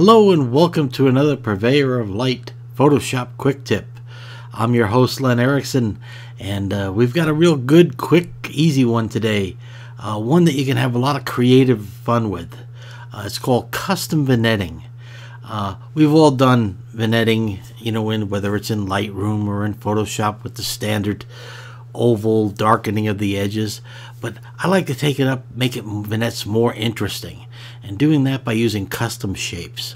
Hello and welcome to another Purveyor of Light Photoshop Quick Tip. I'm your host Len Erickson, and we've got a real good, quick, easy one today. One that you can have a lot of creative fun with. It's called custom vignetting. We've all done vignetting, whether it's in Lightroom or in Photoshop with the standard oval darkening of the edges, but I like to take it up, make it vignettes more interesting, and doing that by using custom shapes.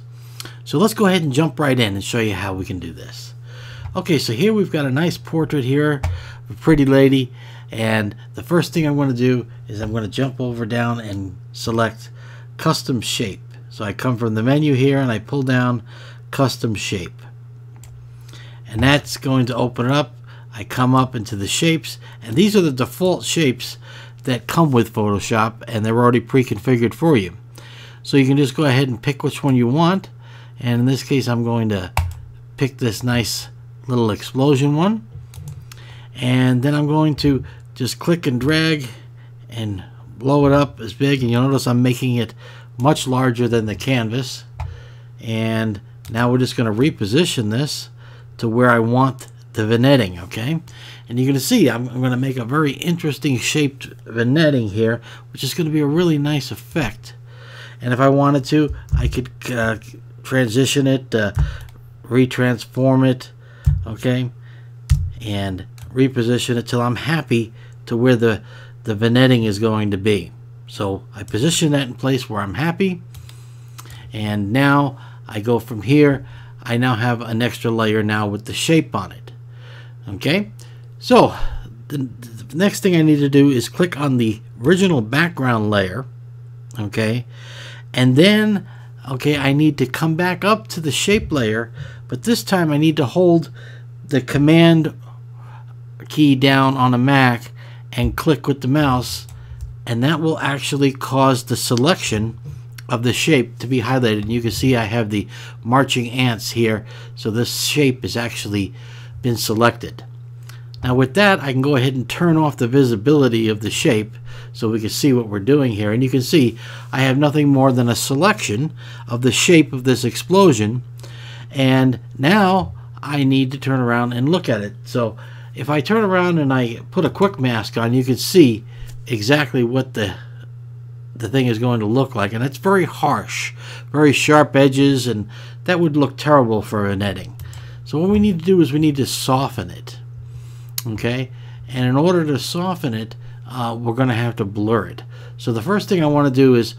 So let's go ahead and jump right in and show you how we can do this. Okay, so here we've got a nice portrait here of a pretty lady, and the first thing I'm going to do is I'm going to jump over down and select custom shape. So I come from the menu here and I pull down custom shape, and that's going to open it up. I come up into the shapes, and these are the default shapes that come with Photoshop, and they're already pre-configured for you. So you can just go ahead and pick which one you want, and in this case I'm going to pick this nice little explosion one, and then I'm going to just click and drag and blow it up as big, and you'll notice I'm making it much larger than the canvas. And now we're just going to reposition this to where I want the vignetting, okay? And you're going to see I'm going to make a very interesting shaped vignetting here, which is going to be a really nice effect. And if I wanted to, I could transition it, retransform it, okay, and reposition it till I'm happy to where the vignetting is going to be. So I position that in place where I'm happy, and now I go from here. I now have an extra layer now with the shape on it. Okay, so the next thing I need to do is click on the original background layer, okay, and then I need to come back up to the shape layer, but this time I need to hold the command key down on a Mac and click with the mouse, and that will actually cause the selection of the shape to be highlighted. And you can see I have the marching ants here, so this shape has actually been selected. Now with that, I can go ahead and turn off the visibility of the shape so we can see what we're doing here. And you can see I have nothing more than a selection of the shape of this explosion, and now I need to turn around and look at it. So if I turn around and I put a quick mask on, you can see exactly what the thing is going to look like, and it's very harsh, very sharp edges, and that would look terrible for vignetting. So what we need to do is we need to soften it, okay? And in order to soften it, we're going to have to blur it. So the first thing I want to do is,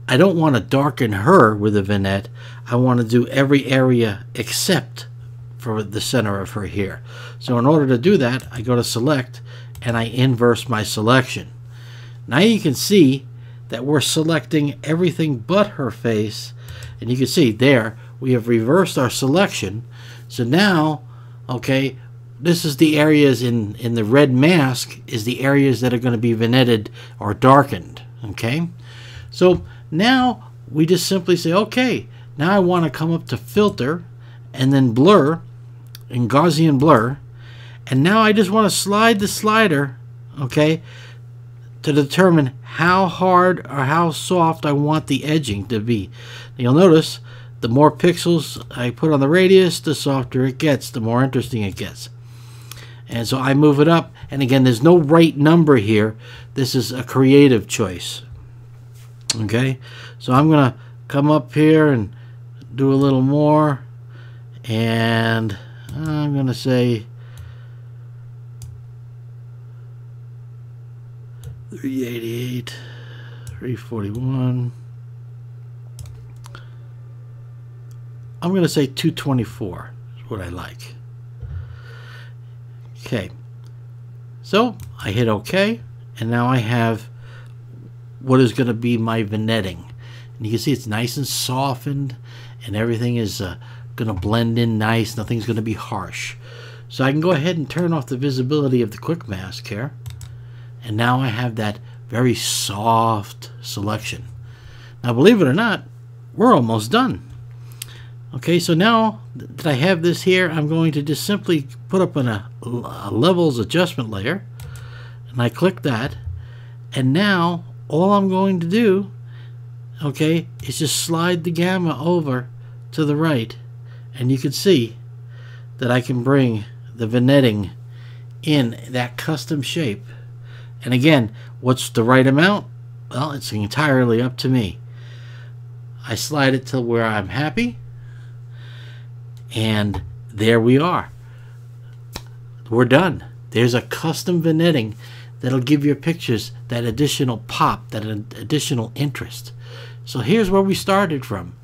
I don't want to darken her with a vignette. I want to do every area except for the center of her here. So in order to do that, I go to select and I inverse my selection. Now you can see that we're selecting everything but her face, and you can see there we have reversed our selection. So now, okay, this is the areas in the red mask is the areas that are going to be vignetted or darkened, okay? So now we just simply say, okay, now I want to come up to filter and then blur and Gaussian blur, and now I just want to slide the slider, okay, to determine how hard or how soft I want the edging to be. You'll notice the more pixels I put on the radius, the softer it gets, the more interesting it gets. And so I move it up, and again, there's no right number here. This is a creative choice. Okay, so I'm gonna come up here and do a little more, and I'm gonna say 388, 341. I'm going to say 224 is what I like. Okay, so I hit OK, and now I have what is going to be my vignetting. And you can see it's nice and softened, and everything is going to blend in nice. Nothing's going to be harsh. So I can go ahead and turn off the visibility of the quick mask here, and now I have that very soft selection. Now believe it or not, we're almost done. Okay, so now that I have this here, I'm going to just simply put up a levels adjustment layer, and I click that, and now all I'm going to do, okay, is just slide the gamma over to the right, and you can see that I can bring the vignetting in that custom shape. And again, what's the right amount? Well, it's entirely up to me. I slide it to where I'm happy, and there we are. We're done. There's a custom vignetting that'll give your pictures that additional pop, that additional interest. So here's where we started from.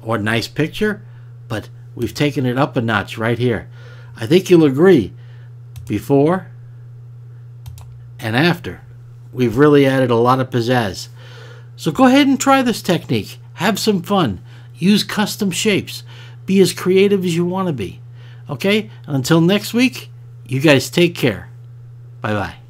Or nice picture, but we've taken it up a notch right here. I think you'll agree, before and after, we've really added a lot of pizzazz. So go ahead and try this technique. Have some fun. Use custom shapes. Be as creative as you want to be. Okay? Until next week, you guys take care. Bye-bye.